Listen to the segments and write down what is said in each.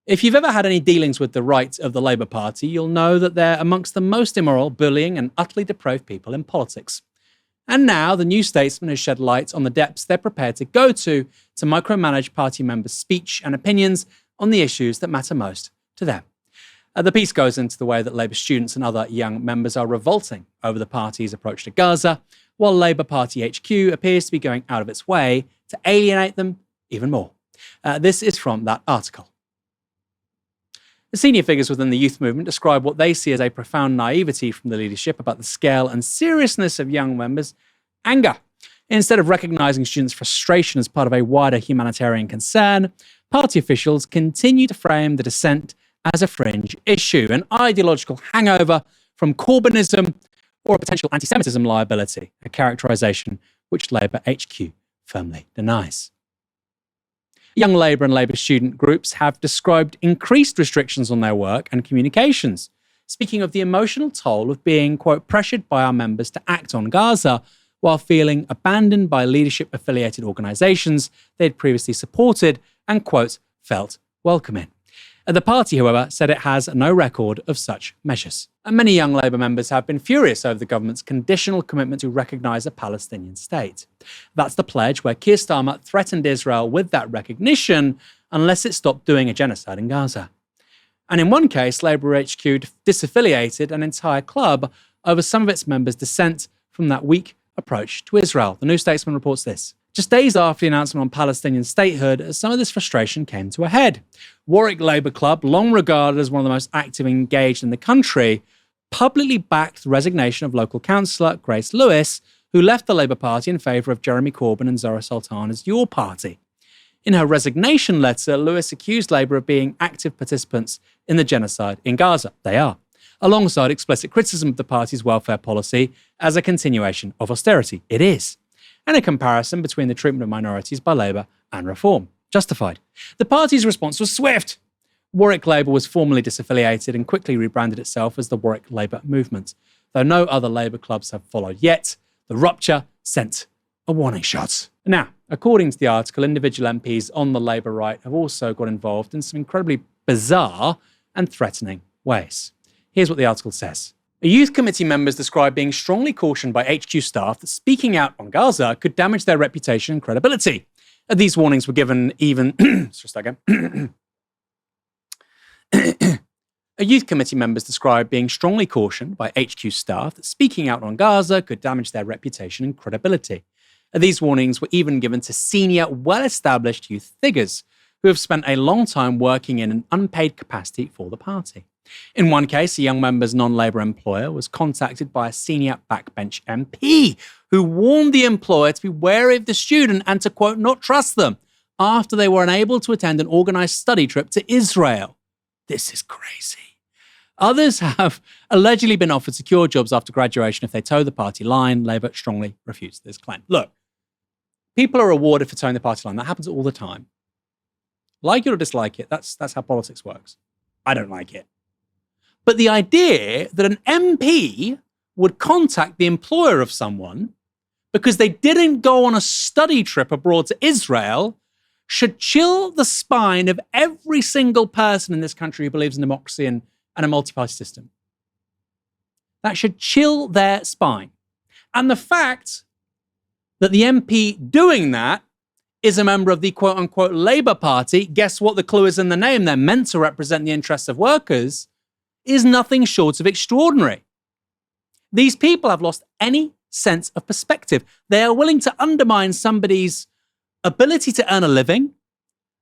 If you've ever had any dealings with the right of the Labour Party, you'll know that they're amongst the most immoral, bullying and utterly depraved people in politics. And now the New Statesman has shed light on the depths they're prepared to go to micromanage party members' speech and opinions on the issues that matter most to them. The piece goes into the way that Labour students and other young members are revolting over the party's approach to Gaza, while Labour Party HQ appears to be going out of its way to alienate them even more. This is from that article. The senior figures within the youth movement describe what they see as a profound naivety from the leadership about the scale and seriousness of young members' anger. Instead of recognising students' frustration as part of a wider humanitarian concern, party officials continue to frame the dissent as a fringe issue, an ideological hangover from Corbynism or a potential anti-Semitism liability, a characterisation which Labour HQ firmly denies. Young Labour and Labour student groups have described increased restrictions on their work and communications, speaking of the emotional toll of being, quote, pressured by our members to act on Gaza while feeling abandoned by leadership-affiliated organisations they'd previously supported and, quote, felt welcome in. The party, however, said it has no record of such measures. And many young Labour members have been furious over the government's conditional commitment to recognise a Palestinian state. That's the pledge where Keir Starmer threatened Israel with that recognition unless it stopped doing a genocide in Gaza. And in one case, Labour HQ disaffiliated an entire club over some of its members' dissent from that weak approach to Israel. The New Statesman reports this. Just days after the announcement on Palestinian statehood, some of this frustration came to a head. Warwick Labour Club, long regarded as one of the most active and engaged in the country, publicly backed the resignation of local councillor Grace Lewis, who left the Labour Party in favour of Jeremy Corbyn and Zora Sultana's Your Party. In her resignation letter, Lewis accused Labour of being active participants in the genocide in Gaza. They are, alongside explicit criticism of the party's welfare policy as a continuation of austerity. It is. And a comparison between the treatment of minorities by Labour and Reform. Justified. The party's response was swift. Warwick Labour was formally disaffiliated and quickly rebranded itself as the Warwick Labour Movement. Though no other Labour clubs have followed yet, the rupture sent a warning shot. Now, according to the article, individual MPs on the Labour right have also got involved in some incredibly bizarre and threatening ways. Here's what the article says. Youth committee members described being strongly cautioned by HQ staff that speaking out on Gaza could damage their reputation and credibility. These warnings were given even... Youth committee members described being strongly cautioned by HQ staff that speaking out on Gaza could damage their reputation and credibility. These warnings were even given to senior, well-established youth figures who have spent a long time working in an unpaid capacity for the party. In one case, a young member's non-Labour employer was contacted by a senior backbench MP who warned the employer to be wary of the student and to, quote, not trust them after they were unable to attend an organised study trip to Israel. This is crazy. Others have allegedly been offered secure jobs after graduation if they toe the party line. Labour strongly refutes this claim. Look, people are rewarded for toeing the party line. That happens all the time. Like it or dislike it, that's how politics works. I don't like it. But the idea that an MP would contact the employer of someone because they didn't go on a study trip abroad to Israel should chill the spine of every single person in this country who believes in democracy and a multi-party system. That should chill their spine. And the fact that the MP doing that is a member of the quote-unquote Labour Party, guess what the clue is in the name? They're meant to represent the interests of workers, is nothing short of extraordinary. These people have lost any sense of perspective. They are willing to undermine somebody's ability to earn a living,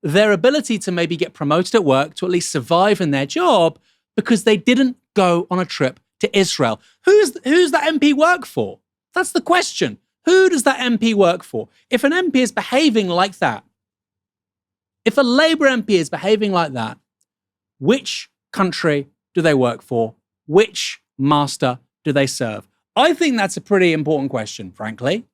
their ability to maybe get promoted at work, to at least survive in their job, because they didn't go on a trip to Israel. Who's that MP work for? That's the question. Who does that MP work for? If an MP is behaving like that, if a Labour MP is behaving like that, which country do they work for? Which master do they serve? I think that's a pretty important question, frankly.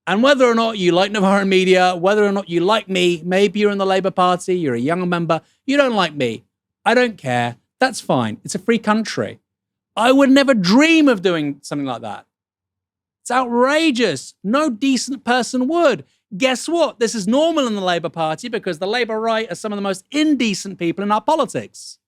And whether or not you like Novara media, whether or not you like me, maybe you're in the Labour Party, you're a young member, you don't like me. I don't care. That's fine. It's a free country. I would never dream of doing something like that. It's outrageous. No decent person would. Guess what? This is normal in the Labour Party because the Labour right are some of the most indecent people in our politics.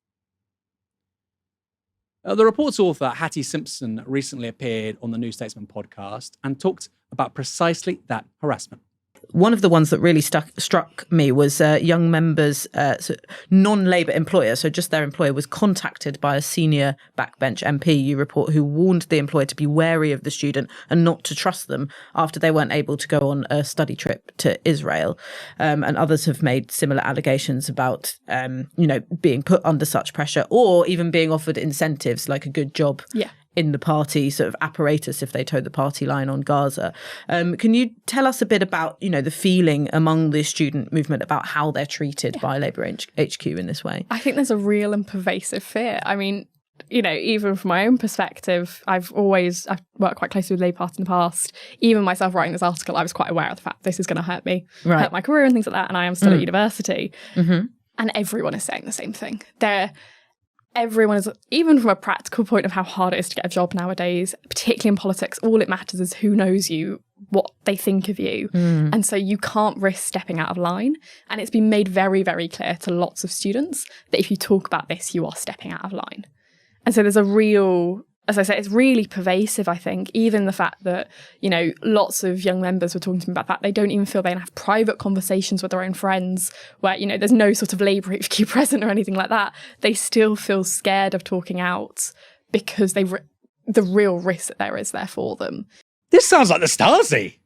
The report's author, Hattie Simpson, recently appeared on the New Statesman podcast and talked about precisely that harassment. One of the ones that really struck me was young members, non-Labour employer, so just their employer, was contacted by a senior backbench MP, you report, who warned the employer to be wary of the student and not to trust them after they weren't able to go on a study trip to Israel. And others have made similar allegations about, being put under such pressure or even being offered incentives like a good job. Yeah. In the party sort of apparatus if they towed the party line on Gaza. Can you tell us a bit about, the feeling among the student movement about how they're treated by Labour HQ in this way? I think there's a real and pervasive fear. I mean, even from my own perspective, I've worked quite closely with the Labour Party in the past. Even myself writing this article, I was quite aware of the fact this is going to hurt me, hurt my career and things like that. And I am still at university. Mm-hmm. And everyone is saying the same thing. Everyone is, even from a practical point of how hard it is to get a job nowadays, particularly in politics, all it matters is who knows you, what they think of you. And so you can't risk stepping out of line. And it's been made very, very clear to lots of students that if you talk about this, you are stepping out of line. And so there's a real, as I say, it's really pervasive, I think. Even the fact that, lots of young members were talking to me about that. They don't even feel they can have private conversations with their own friends where, there's no sort of Labour HQ present or anything like that. They still feel scared of talking out because the real risk that there is there for them. This sounds like the Stasi.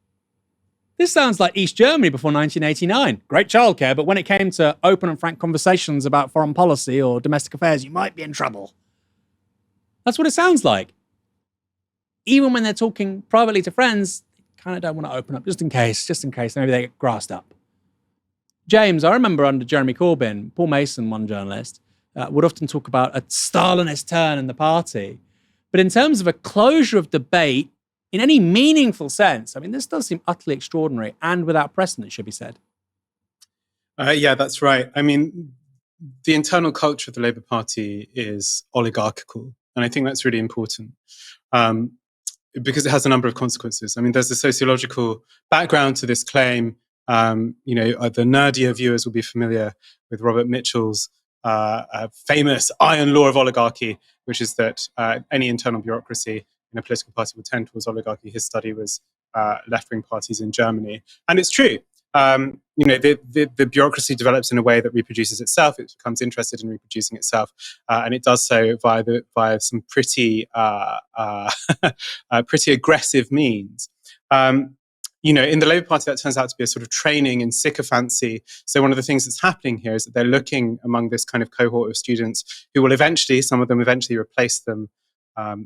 This sounds like East Germany before 1989. Great childcare, but when it came to open and frank conversations about foreign policy or domestic affairs, you might be in trouble. That's what it sounds like. Even when they're talking privately to friends, they kind of don't want to open up just in case maybe they get grassed up. James, I remember under Jeremy Corbyn, Paul Mason, one journalist, would often talk about a Stalinist turn in the party. But in terms of a closure of debate, in any meaningful sense, I mean, this does seem utterly extraordinary and without precedent, should be said. Yeah, that's right. I mean, the internal culture of the Labour Party is oligarchical. And I think that's really important because it has a number of consequences. I mean, there's a sociological background to this claim. The nerdier viewers will be familiar with Robert Mitchell's famous iron law of oligarchy, which is that any internal bureaucracy in a political party will tend towards oligarchy. His study was left-wing parties in Germany. And it's true. The bureaucracy develops in a way that reproduces itself. It becomes interested in reproducing itself, and it does so via some pretty aggressive means. In the Labour Party, that turns out to be a sort of training in sycophancy. So one of the things that's happening here is that they're looking among this kind of cohort of students who will some of them eventually replace them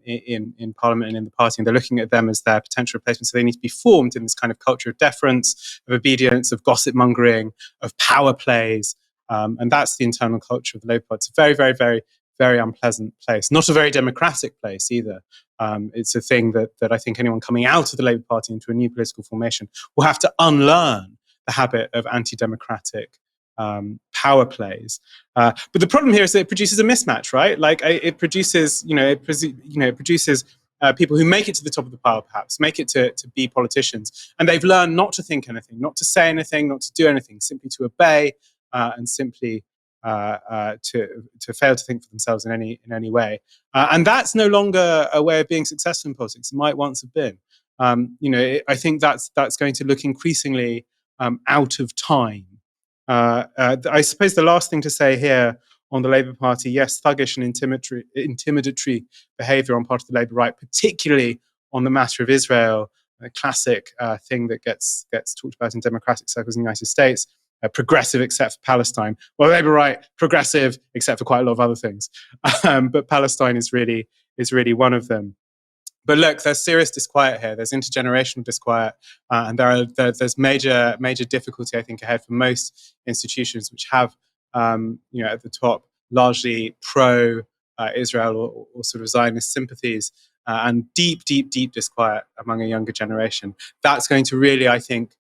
in Parliament and in the party, and they're looking at them as their potential replacement. So they need to be formed in this kind of culture of deference, of obedience, of gossip mongering, of power plays, and that's the internal culture of the Labour Party. It's a very, very, very, very unpleasant place. Not a very democratic place either. It's a thing that I think anyone coming out of the Labour Party into a new political formation will have to unlearn the habit of anti-democratic power plays. But the problem here is that it produces a mismatch, right? Like it produces, people who make it to the top of the pile, perhaps, make it to be politicians. And they've learned not to think anything, not to say anything, not to do anything, simply to obey and simply to fail to think for themselves in any way. And that's no longer a way of being successful in politics. It might once have been. I think that's going to look increasingly out of time. I suppose the last thing to say here on the Labour Party, yes, thuggish and intimidatory behaviour on part of the Labour right, particularly on the matter of Israel, a classic thing that gets talked about in democratic circles in the United States, progressive except for Palestine. Well, Labour right, progressive except for quite a lot of other things, but Palestine is really one of them. But look, there's serious disquiet here. There's intergenerational disquiet, and there's major difficulty, I think, ahead for most institutions which have, at the top, largely pro-Israel or sort of Zionist sympathies, and deep disquiet among a younger generation. That's going to really, I think,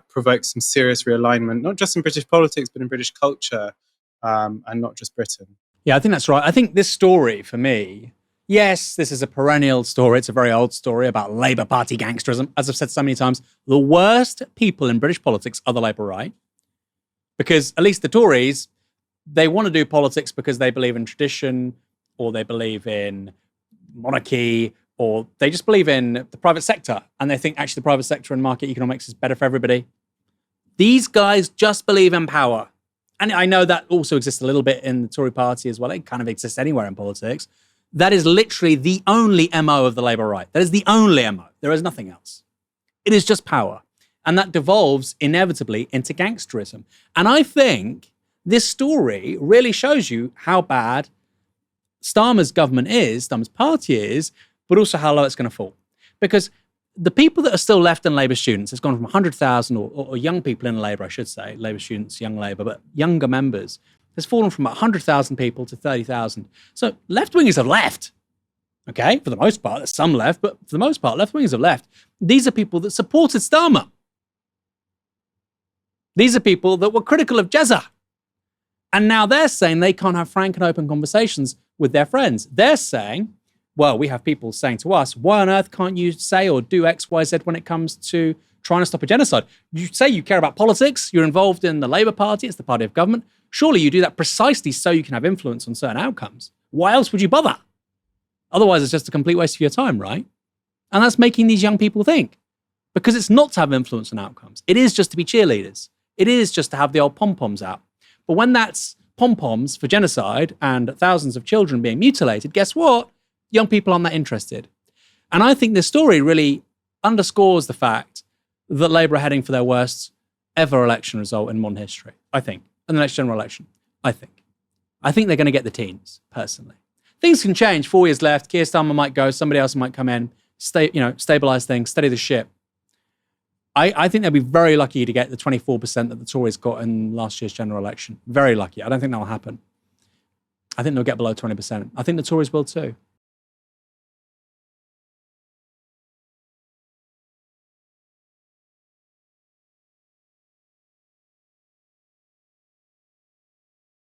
provoke some serious realignment, not just in British politics, but in British culture, and not just Britain. Yeah, I think that's right. I think this story, for me, Yes, this is a perennial story. It's a very old story about Labour Party gangsterism. As I've said so many times, the worst people in British politics are the Labour right. Because at least the Tories, they want to do politics because they believe in tradition, or they believe in monarchy, or they just believe in the private sector. And they think actually the private sector and market economics is better for everybody. These guys just believe in power. And I know that also exists a little bit in the Tory party as well. It kind of exists anywhere in politics. That is literally the only MO of the Labour right. That is the only MO. There is nothing else. It is just power. And that devolves inevitably into gangsterism. And I think this story really shows you how bad Starmer's government is, Starmer's party is, but also how low it's going to fall. Because the people that are still left in Labour students, it's gone from 100,000 or young people in Labour, I should say, Labour students, young Labour, but younger members, has fallen from 100,000 people to 30,000. So left-wingers have left. Okay, for the most part, there's some left, but for the most part, left-wingers have left. These are people that supported Starmer. These are people that were critical of Gaza. And now they're saying they can't have frank and open conversations with their friends. They're saying, well, we have people saying to us, why on earth can't you say or do X, Y, Z when it comes to trying to stop a genocide? You say you care about politics, you're involved in the Labour Party, it's the party of government. Surely you do that precisely so you can have influence on certain outcomes. Why else would you bother? Otherwise, it's just a complete waste of your time, right? And that's making these young people think. Because it's not to have influence on outcomes. It is just to be cheerleaders. It is just to have the old pom-poms out. But when that's pom-poms for genocide and thousands of children being mutilated, guess what? Young people aren't that interested. And I think this story really underscores the fact that Labour are heading for their worst ever election result in modern history, I think. In the next general election, I think. I think they're going to get the teens, personally. Things can change. 4 years left. Keir Starmer might go. Somebody else might come in, stabilise things, steady the ship. I think they'll be very lucky to get the 24% that the Tories got in last year's general election. Very lucky. I don't think that will happen. I think they'll get below 20%. I think the Tories will too.